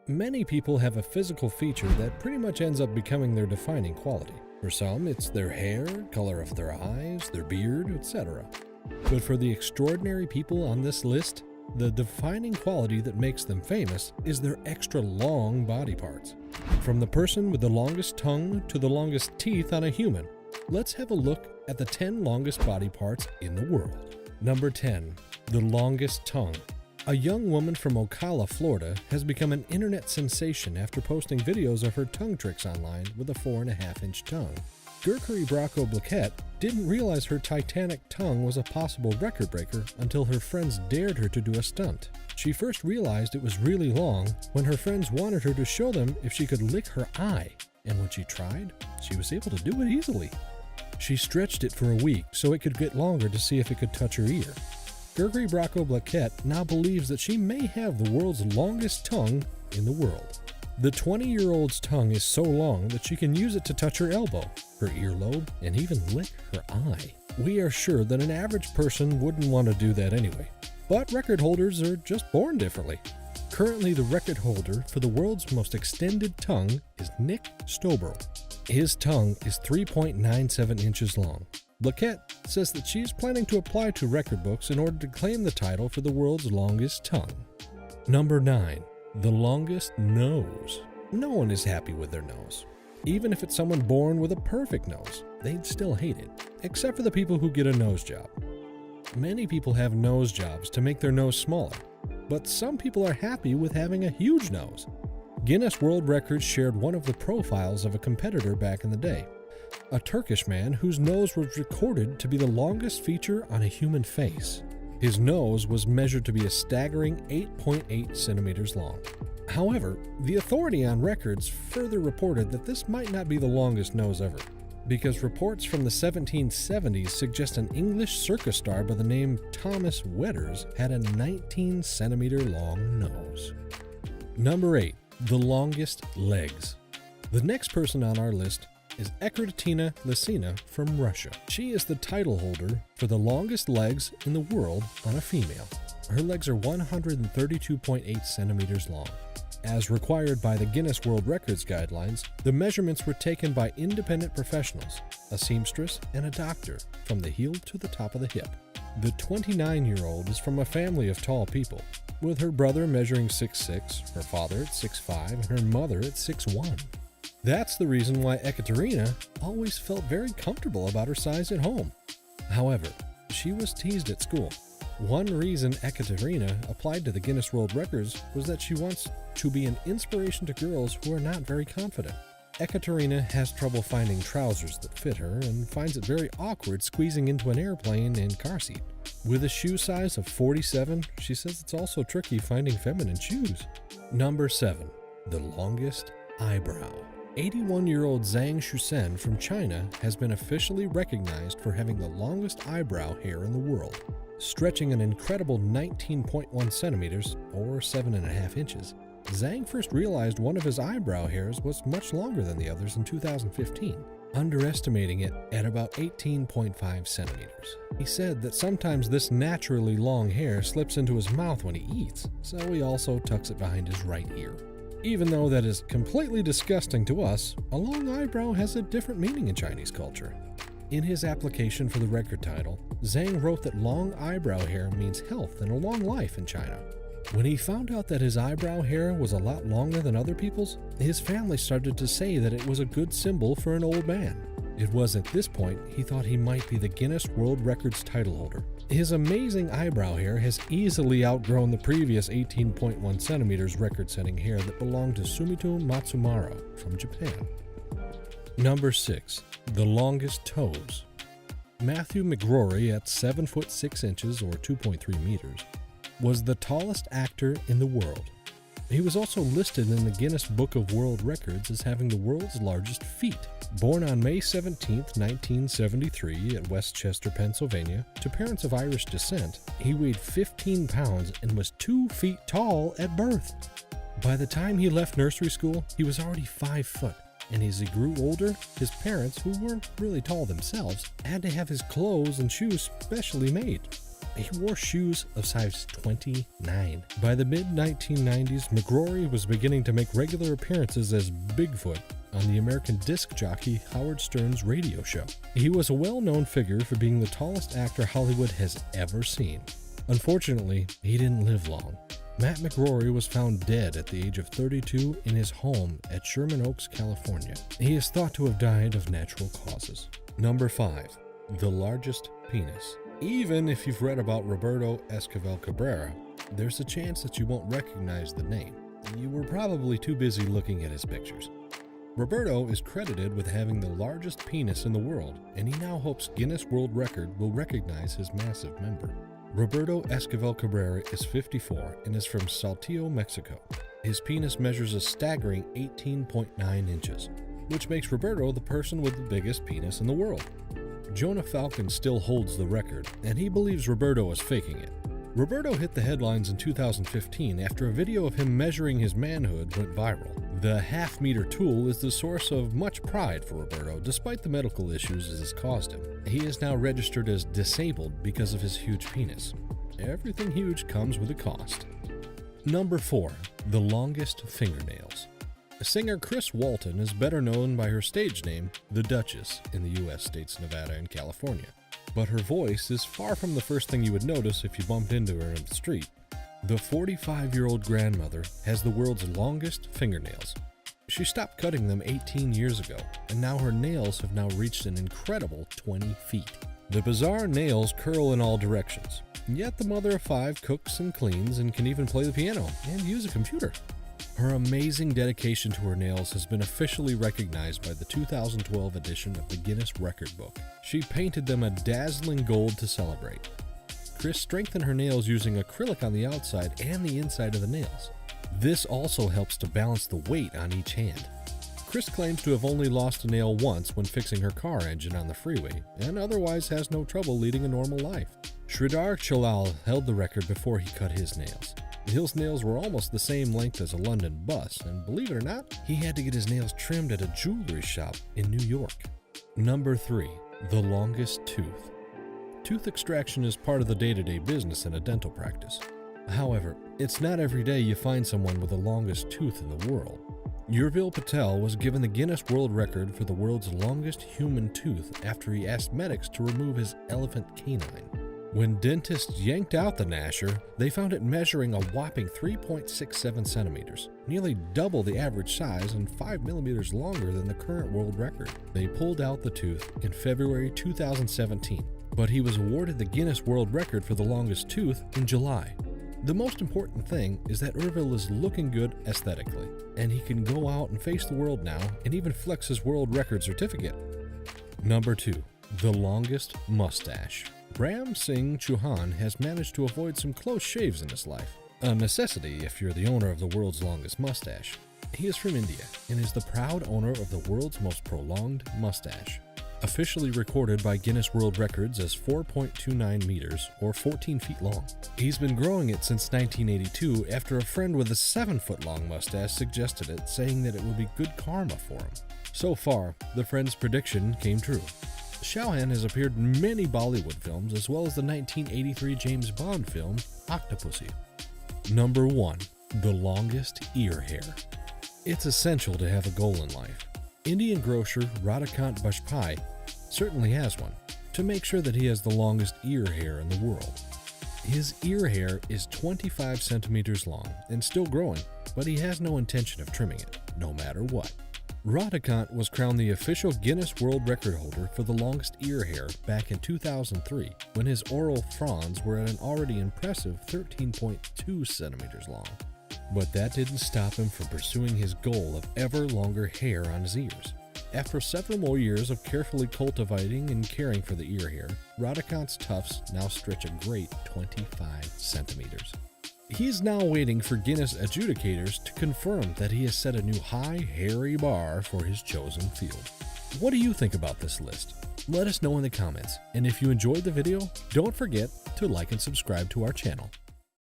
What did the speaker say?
Many people have a physical feature that pretty much ends up becoming their defining quality. For some, it's their hair, color of their eyes, their beard, etc. But for the extraordinary people on this list, the defining quality that makes them famous is their extra long body parts. From the person with the longest tongue to the longest teeth on a human, let's have a look at the 10 longest body parts in the world. Number 10. The longest tongue. A young woman from Ocala, Florida has become an internet sensation after posting videos of her tongue tricks online with a 4.5-inch tongue. Gurkari Bracco Blaquette didn't realize her titanic tongue was a possible record breaker until her friends dared her to do a stunt. She first realized it was really long when her friends wanted her to show them if she could lick her eye, and when she tried, she was able to do it easily. She stretched it for a week so it could get longer to see if it could touch her ear. Gurkari Bracco Blaquette now believes that she may have the world's longest tongue in the world. The 20-year-old's tongue is so long that she can use it to touch her elbow, her earlobe, and even lick her eye. We are sure that an average person wouldn't want to do that anyway, but record holders are just born differently. Currently, the record holder for the world's most extended tongue is Nick Stoberl. His tongue is 3.97 inches long. Blaquette says that she is planning to apply to record books in order to claim the title for the world's longest tongue. Number 9. The longest nose. No one is happy with their nose. Even if it's someone born with a perfect nose, they'd still hate it, except for the people who get a nose job. Many people have nose jobs to make their nose smaller, but some people are happy with having a huge nose. Guinness World Records shared one of the profiles of a competitor back in the day. A Turkish man whose nose was recorded to be the longest feature on a human face. His nose was measured to be a staggering 8.8 centimeters long. However, the authority on records further reported that this might not be the longest nose ever, because reports from the 1770s suggest an English circus star by the name Thomas Wetters had a 19 centimeter long nose. Number 8. The longest legs. The next person on our list is Ekaterina Lysina from Russia. She is the title holder for the longest legs in the world on a female. Her legs are 132.8 centimeters long. As required by the Guinness World Records guidelines, the measurements were taken by independent professionals, a seamstress and a doctor, from the heel to the top of the hip. The 29-year-old is from a family of tall people, with her brother measuring 6'6", her father at 6'5", and her mother at 6'1". That's the reason why Ekaterina always felt very comfortable about her size at home. However, she was teased at school. One reason Ekaterina applied to the Guinness World Records was that she wants to be an inspiration to girls who are not very confident. Ekaterina has trouble finding trousers that fit her and finds it very awkward squeezing into an airplane and car seat. With a shoe size of 47, she says it's also tricky finding feminine shoes. Number 7. The longest eyebrow. 81-year-old Zhang Shusen from China has been officially recognized for having the longest eyebrow hair in the world, stretching an incredible 19.1 centimeters or 7.5 inches. Zhang first realized one of his eyebrow hairs was much longer than the others in 2015, underestimating it at about 18.5 centimeters. He said that sometimes this naturally long hair slips into his mouth when he eats, so he also tucks it behind his right ear. Even though that is completely disgusting to us, a long eyebrow has a different meaning in Chinese culture. In his application for the record title, Zhang wrote that long eyebrow hair means health and a long life in China. When he found out that his eyebrow hair was a lot longer than other people's, his family started to say that it was a good symbol for an old man. It was at this point he thought he might be the Guinness World Records title holder. His amazing eyebrow hair has easily outgrown the previous 18.1 centimeters record-setting hair that belonged to Sumito Matsumara from Japan. Number 6. The longest toes. Matthew McGrory at 7 foot 6 inches or 2.3 meters was the tallest actor in the world. He was also listed in the Guinness Book of World Records as having the world's largest feet. Born on May 17, 1973 at Westchester, Pennsylvania, to parents of Irish descent, he weighed 15 pounds and was 2 feet tall at birth. By the time he left nursery school, he was already 5 foot, and as he grew older, his parents, who weren't really tall themselves, had to have his clothes and shoes specially made. He wore shoes of size 29. By the mid-1990s, McGrory was beginning to make regular appearances as Bigfoot on the American disc jockey Howard Stern's radio show. He was a well-known figure for being the tallest actor Hollywood has ever seen. Unfortunately, he didn't live long. Matt McGrory was found dead at the age of 32 in his home at Sherman Oaks, California. He is thought to have died of natural causes. Number 5. The largest penis. Even if you've read about Roberto Esquivel Cabrera, there's a chance that you won't recognize the name. You were probably too busy looking at his pictures. Roberto is credited with having the largest penis in the world, and he now hopes Guinness World Record will recognize his massive member. Roberto Esquivel Cabrera is 54 and is from Saltillo, Mexico. His penis measures a staggering 18.9 inches, which makes Roberto the person with the biggest penis in the world. Jonah Falcon still holds the record, and he believes Roberto is faking it. Roberto hit the headlines in 2015 after a video of him measuring his manhood went viral. The half-meter tool is the source of much pride for Roberto, despite the medical issues it has caused him. He is now registered as disabled because of his huge penis. Everything huge comes with a cost. Number 4. The longest fingernails. Singer Chris Walton is better known by her stage name, The Duchess, in the U.S. states Nevada and California. But her voice is far from the first thing you would notice if you bumped into her in the street. The 45-year-old grandmother has the world's longest fingernails. She stopped cutting them 18 years ago, and now her nails have now reached an incredible 20 feet. The bizarre nails curl in all directions, yet the mother of 5 cooks and cleans and can even play the piano and use a computer. Her amazing dedication to her nails has been officially recognized by the 2012 edition of the Guinness Record Book. She painted them a dazzling gold to celebrate. Chris strengthened her nails using acrylic on the outside and the inside of the nails. This also helps to balance the weight on each hand. Chris claims to have only lost a nail once when fixing her car engine on the freeway, and otherwise has no trouble leading a normal life. Sridhar Chalal held the record before he cut his nails. His nails were almost the same length as a London bus, and believe it or not, he had to get his nails trimmed at a jewelry shop in New York. Number 3. The longest tooth. Tooth extraction is part of the day-to-day business in a dental practice. However, it's not every day you find someone with the longest tooth in the world. Urvil Patel was given the Guinness World Record for the world's longest human tooth after he asked medics to remove his elephant canine. When dentists yanked out the gnasher, they found it measuring a whopping 3.67 centimeters, nearly double the average size and 5 millimeters longer than the current world record. They pulled out the tooth in February 2017, but he was awarded the Guinness World Record for the longest tooth in July. The most important thing is that Urvil is looking good aesthetically, and he can go out and face the world now and even flex his world record certificate. Number 2. The longest mustache. Ram Singh Chauhan has managed to avoid some close shaves in his life, a necessity if you're the owner of the world's longest mustache. He is from India and is the proud owner of the world's most prolonged mustache, officially recorded by Guinness World Records as 4.29 meters or 14 feet long. He's been growing it since 1982 after a friend with a 7-foot-long mustache suggested it, saying that it would be good karma for him. So far, the friend's prediction came true. Chauhan has appeared in many Bollywood films as well as the 1983 James Bond film Octopussy. Number 1. The longest ear hair. It's essential to have a goal in life. Indian grocer Radhakant Bajpai certainly has one, to make sure that he has the longest ear hair in the world. His ear hair is 25 centimeters long and still growing, but he has no intention of trimming it, no matter what. Radhakant was crowned the official Guinness World Record holder for the longest ear hair back in 2003, when his oral fronds were at an already impressive 13.2 centimeters long. But that didn't stop him from pursuing his goal of ever longer hair on his ears. After several more years of carefully cultivating and caring for the ear hair, Radhakant's tufts now stretch a great 25 centimeters. He's now waiting for Guinness adjudicators to confirm that he has set a new high, hairy bar for his chosen field. What do you think about this list? Let us know in the comments, and if you enjoyed the video, don't forget to like and subscribe to our channel.